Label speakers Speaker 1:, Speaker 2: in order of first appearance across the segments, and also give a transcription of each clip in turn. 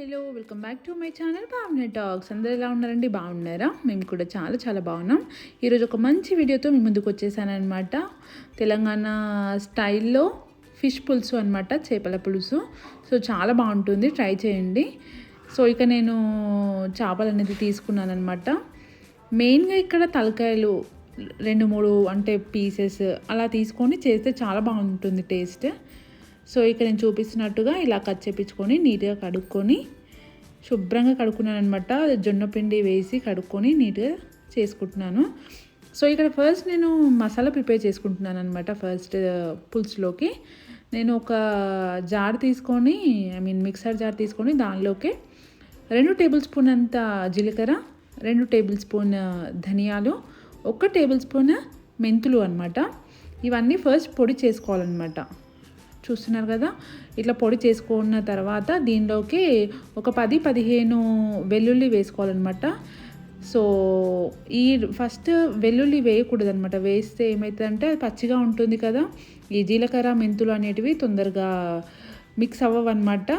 Speaker 1: Hello welcome back to my channel భావన talks. అందరూ ఎలా ఉన్నారండి? బాగున్నారా? మేము కూడా చాలా చాలా బాగున్నాం. ఈరోజు ఒక మంచి వీడియోతో మీ ముందుకు వచ్చేసానమాట. తెలంగాణ స్టైల్లో ఫిష్ పులుసు అనమాట, చేపల పులుసు. సో చాలా బాగుంటుంది, ట్రై చేయండి. సో ఇక నేను చేపలు అనేది తీసుకున్నాను అనమాట. మెయిన్గా ఇక్కడ తలకాయలు 2-3 అంటే పీసెస్ అలా తీసుకొని చేస్తే చాలా బాగుంటుంది టేస్ట్. సో ఇక్కడ నేను చూపిస్తున్నట్టుగా ఇలా కట్ చేపించుకొని నీట్గా కడుక్కొని శుభ్రంగా కడుక్కున్నాను అనమాట. జొన్న పిండి వేసి కడుక్కొని నీట్గా చేసుకుంటున్నాను. సో ఇక్కడ ఫస్ట్ నేను మసాలా ప్రిపేర్ చేసుకుంటున్నాను అనమాట. ఫస్ట్ పులుసులోకి నేను ఒక జార్ తీసుకొని మిక్సర్ జార్ తీసుకొని దానిలోకి 2 టేబుల్ స్పూన్ అంత జీలకర్ర, 2 టేబుల్ స్పూన్ ధనియాలు, 1 టేబుల్ స్పూన్ మెంతులు అనమాట. ఇవన్నీ ఫస్ట్ పొడి చేసుకోవాలన్నమాట. చూస్తున్నారు కదా, ఇట్లా పొడి చేసుకున్న తర్వాత దీనిలోకి ఒక 10-15 వెల్లుల్లి వేసుకోవాలన్నమాట. సో ఈ ఫస్ట్ వెల్లుల్లి వేయకూడదు అనమాట. వేస్తే ఏమవుతుందంటే అది పచ్చిగా ఉంటుంది కదా, ఈ జీలకర్ర మెంతులు అనేటివి తొందరగా మిక్స్ అవ్వవన్నమాట,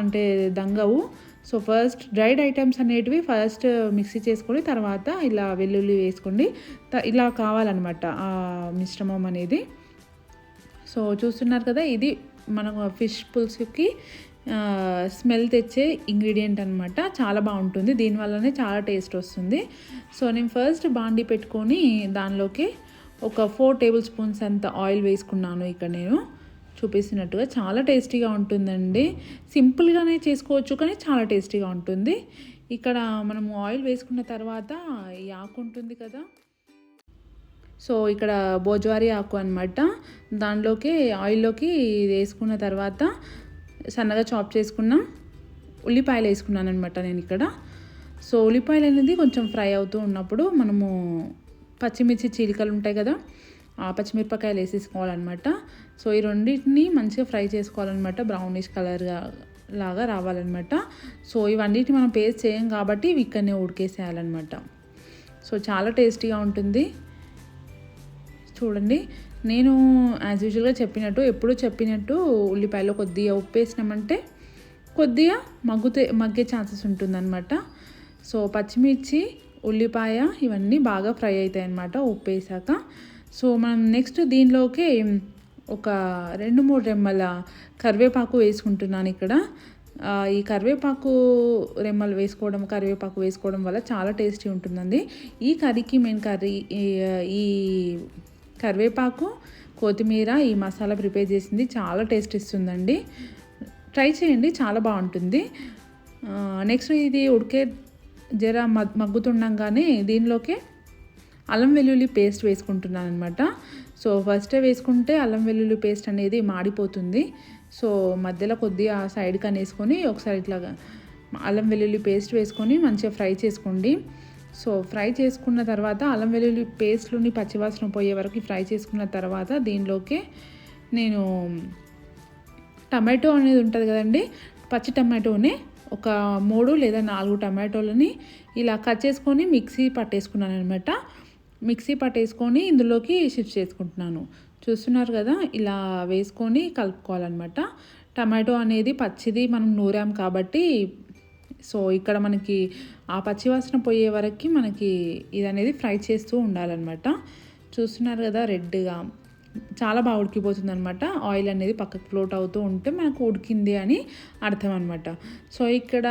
Speaker 1: అంటే దంగవు. సో ఫస్ట్ డ్రైడ్ ఐటమ్స్ అనేటివి ఫస్ట్ మిక్సీ చేసుకొని తర్వాత ఇలా వెల్లుల్లి వేసుకోండి. ఇలా కావాలన్నమాట ఆ మిశ్రమం అనేది. సో చూస్తున్నారు కదా, ఇది మన ఫిష్ పులుసుకి స్మెల్ తెచ్చే ఇంగ్రీడియంట్ అనమాట. చాలా బాగుంటుంది, దీనివల్లనే చాలా టేస్ట్ వస్తుంది. సో నేను ఫస్ట్ బాండీ పెట్టుకొని దానిలోకి ఒక 4 టేబుల్ స్పూన్స్ అంత ఆయిల్ వేసుకున్నాను. ఇక్కడ నేను చూపిస్తున్నట్టుగా చాలా టేస్టీగా ఉంటుందండి. సింపుల్గానే చేసుకోవచ్చు కానీ చాలా టేస్టీగా ఉంటుంది. ఇక్కడ మనము ఆయిల్ వేసుకున్న తర్వాత ఈ ఆకు ఉంటుంది కదా, సో ఇక్కడ బోజ్వారీ ఆకు అనమాట. దానిలోకి ఆయిల్లోకి వేసుకున్న తర్వాత సన్నగా చాప్ చేసుకున్న ఉల్లిపాయలు వేసుకున్నాను అనమాట నేను ఇక్కడ. సో ఉల్లిపాయలు అనేది కొంచెం ఫ్రై అవుతూ ఉన్నప్పుడు మనము పచ్చిమిర్చి చీలికలు ఉంటాయి కదా, ఆ పచ్చిమిరపకాయలు వేసేసుకోవాలన్నమాట. సో ఈ రెండింటిని మంచిగా ఫ్రై చేసుకోవాలన్నమాట, బ్రౌనిష్ కలర్గా లాగా రావాలన్నమాట. సో ఇవన్నిటిని మనం పేస్ట్ చేయం కాబట్టి ఇవి ఇక్కడనే ఉడికేసేయాలన్నమాట. సో చాలా టేస్టీగా ఉంటుంది. చూడండి, నేను యాజ్ యూజువల్గా ఎప్పుడు చెప్పినట్టు ఉల్లిపాయలో కొద్దిగా ఉప్పు వేసినామంటే కొద్దిగా మగ్గే ఛాన్సెస్ ఉంటుందన్నమాట. సో పచ్చిమిర్చి, ఉల్లిపాయ ఇవన్నీ బాగా ఫ్రై అవుతాయి అన్నమాట ఉప్పు వేసాక. సో మనం నెక్స్ట్ దీనిలోకి ఒక 2-3 రెమ్మల కరివేపాకు వేసుకుంటున్నాను ఇక్కడ. ఈ కరివేపాకు వేసుకోవడం వల్ల చాలా టేస్టీ ఉంటుందండి ఈ కర్రీకి. మెయిన్ కర్రీ ఈ కరివేపాకు, కొత్తిమీర, ఈ మసాలా ప్రిపేర్ చేసింది చాలా టేస్ట్ ఇస్తుందండి. ట్రై చేయండి, చాలా బాగుంటుంది. నెక్స్ట్ ఇది ఉడికే జర మగ్గుతుండగానే దీనిలోకి అల్లం వెల్లుల్లి పేస్ట్ వేసుకుంటున్నాను అనమాట. సో ఫస్టే వేసుకుంటే అల్లం వెల్లుల్లి పేస్ట్ అనేది మాడిపోతుంది. సో మధ్యలో కొద్దిగా సైడ్కి అనేసుకొని ఒకసారి ఇట్లా అల్లం వెల్లుల్లి పేస్ట్ వేసుకొని మంచిగా ఫ్రై చేసుకోండి. సో ఫ్రై చేసుకున్న తర్వాత అల్లం వెల్లుల్లి పేస్ట్లోని పచ్చివాసన పోయే వరకు ఫ్రై చేసుకున్న తర్వాత దీనిలోకి నేను టమాటో అనేది ఉంటుంది కదండి, పచ్చి టమాటోని ఒక 3 లేదా 4 టమాటోలని ఇలా కట్ చేసుకొని మిక్సీ పట్టేసుకున్నాను అనమాట. మిక్సీ పట్టేసుకొని ఇందులోకి షిఫ్ట్ చేసుకుంటున్నాను. చూస్తున్నారు కదా, ఇలా వేసుకొని కలుపుకోవాలన్నమాట. టమాటో అనేది పచ్చిది మనం నూరాం కాబట్టి సో ఇక్కడ మనకి ఆ పచ్చివాసన పోయే వరకు మనకి ఇది అనేది ఫ్రై చేస్తూ ఉండాలన్నమాట. చూస్తున్నారు కదా, రెడ్గా చాలా బాగా ఉడికిపోతుంది అనమాట. ఆయిల్ అనేది పక్కకు ఫ్లోట్ అవుతూ ఉంటే మనకు ఉడికింది అని అర్థం అనమాట. సో ఇక్కడ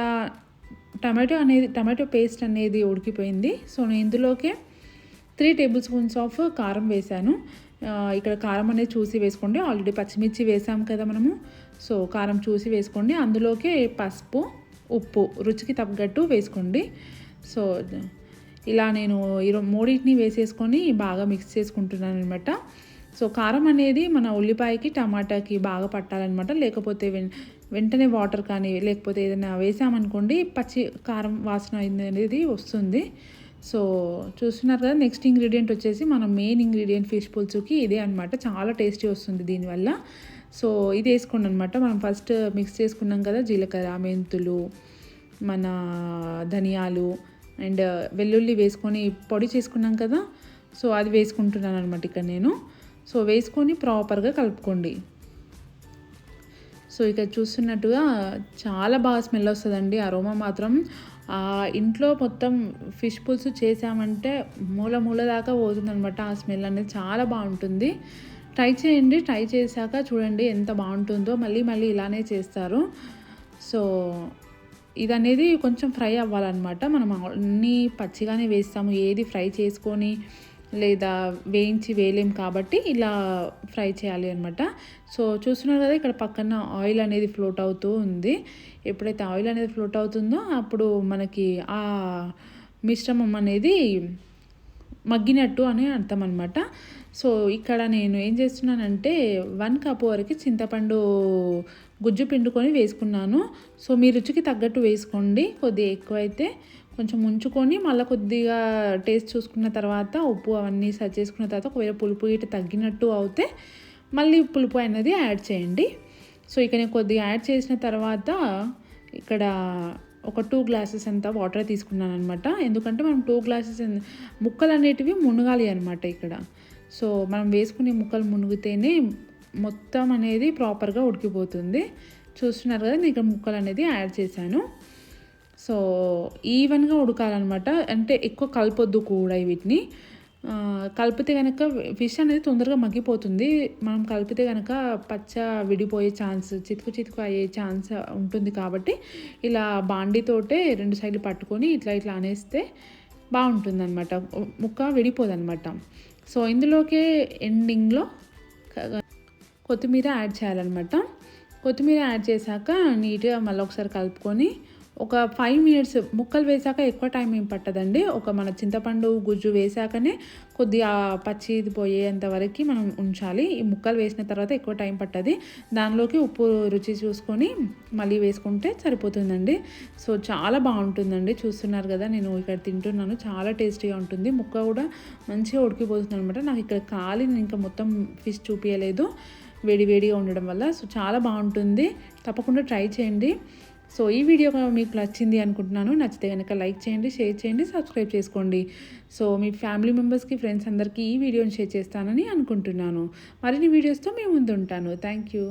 Speaker 1: టమాటో పేస్ట్ అనేది ఉడికిపోయింది. సో నేను ఇందులోకి 3 టేబుల్ స్పూన్స్ ఆఫ్ కారం వేసాను. ఇక్కడ కారం అనేది చూసి వేసుకోండి, ఆల్రెడీ పచ్చిమిర్చి వేసాం కదా మనము. సో కారం చూసి వేసుకోండి. అందులోకి పసుపు, ఉప్పు రుచికి తగ్గట్టు వేసుకోండి. సో ఇలా నేను ఈ మూడింటిని వేసేసుకొని బాగా మిక్స్ చేసుకుంటున్నాను అనమాట. సో కారం అనేది మన ఉల్లిపాయకి, టమాటాకి బాగా పట్టాలన్నమాట. లేకపోతే వెంటనే వాటర్ కానీ లేకపోతే ఏదైనా వేసామనుకోండి పచ్చి కారం వాసన అనేది వస్తుంది. సో చూస్తున్నారు కదా, నెక్స్ట్ ఇంగ్రీడియంట్ వచ్చేసి మన మెయిన్ ఇంగ్రీడియంట్ ఫిష్ పులుసుకి ఇదే అనమాట. చాలా టేస్టీ వస్తుంది దీనివల్ల. సో ఇది వేసుకోండి అనమాట. మనం ఫస్ట్ మిక్స్ చేసుకున్నాం కదా, జీలకర్ర, మెంతులు, మన ధనియాలు అండ్ వెల్లుల్లి వేసుకొని పొడి చేసుకున్నాం కదా, సో అది వేసుకుంటున్నాను అనమాట ఇక్కడ నేను. సో వేసుకొని ప్రాపర్గా కలుపుకోండి. సో ఇక్కడ చూస్తున్నట్టుగా చాలా బాగా స్మెల్ వస్తుందండి. అరోమా మాత్రం ఇంట్లో మొత్తం ఫిష్ పులుసు చేసామంటే మూల మూల దాకా పోతుందనమాట. ఆ స్మెల్ అనేది చాలా బాగుంటుంది. ట్రై చేయండి. ట్రై చేశాక చూడండి ఎంత బాగుంటుందో. మళ్ళీ మళ్ళీ ఇలానే చేస్తారు. సో ఇదనేది కొంచెం ఫ్రై అవ్వాలన్నమాట. మనం అన్నీ పచ్చిగానే వేస్తాము, ఏది ఫ్రై చేసుకొని లేదా వేయించి వేయలేం కాబట్టి ఇలా ఫ్రై చేయాలి అనమాట. సో చూస్తున్నారు కదా, ఇక్కడ పక్కన ఆయిల్ అనేది ఫ్లోట్ అవుతూ ఉంది. ఎప్పుడైతే ఆయిల్ అనేది ఫ్లోట్ అవుతుందో అప్పుడు మనకి ఆ మిశ్రమం అనేది మగ్గినట్టు అని అర్థం అనమాట. సో ఇక్కడ నేను ఏం చేస్తున్నానంటే 1 కప్ వరకు చింతపండు గుజ్జు పిండుకొని వేసుకున్నాను. సో మీ రుచికి తగ్గట్టు వేసుకోండి. కొద్దిగా ఎక్కువైతే కొంచెం ఉంచుకొని మళ్ళీ కొద్దిగా టేస్ట్ చూసుకున్న తర్వాత ఉప్పు అవన్నీ సరి చేసుకున్న తర్వాత ఒకవేళ పులుపు ఇటు తగ్గినట్టు అవుతే మళ్ళీ పులుపు అనేది యాడ్ చేయండి. సో ఇక నేను కొద్దిగా యాడ్ చేసిన తర్వాత ఇక్కడ ఒక 2 గ్లాసెస్ అంతా వాటర్ తీసుకున్నాను అనమాట. ఎందుకంటే మనం 2 గ్లాసెస్ ముక్కలు అనేటివి మునగాలి అనమాట ఇక్కడ. సో మనం వేసుకునే ముక్కలు మునిగితేనే మొత్తం అనేది ప్రాపర్గా ఉడికిపోతుంది. చూస్తున్నారు కదా, నేను ఇక్కడ ముక్కలు అనేది యాడ్ చేశాను. సో ఈవెన్గా ఉడకాలన్నమాట. అంటే ఎక్కువ కలపొద్దు కూడా వీటిని. కలిపితే కనుక ఫిష్ అనేది తొందరగా మగ్గిపోతుంది. మనం కలిపితే కనుక పచ్చ విడిపోయే ఛాన్స్, చితుకు చితుకు అయ్యే ఛాన్స్ ఉంటుంది. కాబట్టి ఇలా బాండీతోటే 2 సైడ్లు పట్టుకొని ఇట్లా ఇట్లా అనేస్తే బాగుంటుంది అనమాట. ముక్క విడిపోదన్నమాట. సో ఇందులోకే ఎండింగ్లో కొత్తిమీర యాడ్ చేయాలన్నమాట. కొత్తిమీర యాడ్ చేశాక నీట్గా మళ్ళీ ఒకసారి కలుపుకొని ఒక 5 మినిట్స్, ముక్కలు వేసాక ఎక్కువ టైం ఏం పట్టదండి. ఒక మన చింతపండు గుజ్జు వేసాకనే కొద్దిగా పచ్చిది పోయేంత వరకు మనం ఉంచాలి. ఈ ముక్కలు వేసిన తర్వాత ఎక్కువ టైం పట్టది. దానిలోకి ఉప్పు రుచి చూసుకొని మళ్ళీ వేసుకుంటే సరిపోతుందండి. సో చాలా బాగుంటుందండి. చూస్తున్నారు కదా, నేను ఇక్కడ తింటున్నాను. చాలా టేస్టీగా ఉంటుంది. ముక్క కూడా మంచిగా ఉడికిపోతుంది అనమాట. నాకు ఇక్కడ నేను ఇంకా మొత్తం ఫిష్ చూపించలేదు వేడివేడిగా ఉండడం వల్ల. సో చాలా బాగుంటుంది. తప్పకుండా ట్రై చేయండి. సో ఈ వీడియో మీకు నచ్చింది అనుకుంటున్నాను. నచ్చితే కనుక లైక్ చేయండి, షేర్ చేయండి, సబ్స్క్రైబ్ చేసుకోండి. సో మీ ఫ్యామిలీ మెంబర్స్కి, ఫ్రెండ్స్ అందరికీ ఈ వీడియోని షేర్ చేస్తానని అనుకుంటున్నాను. మరిన్ని వీడియోస్తో మీ ముందు ఉంటాను. Thank you.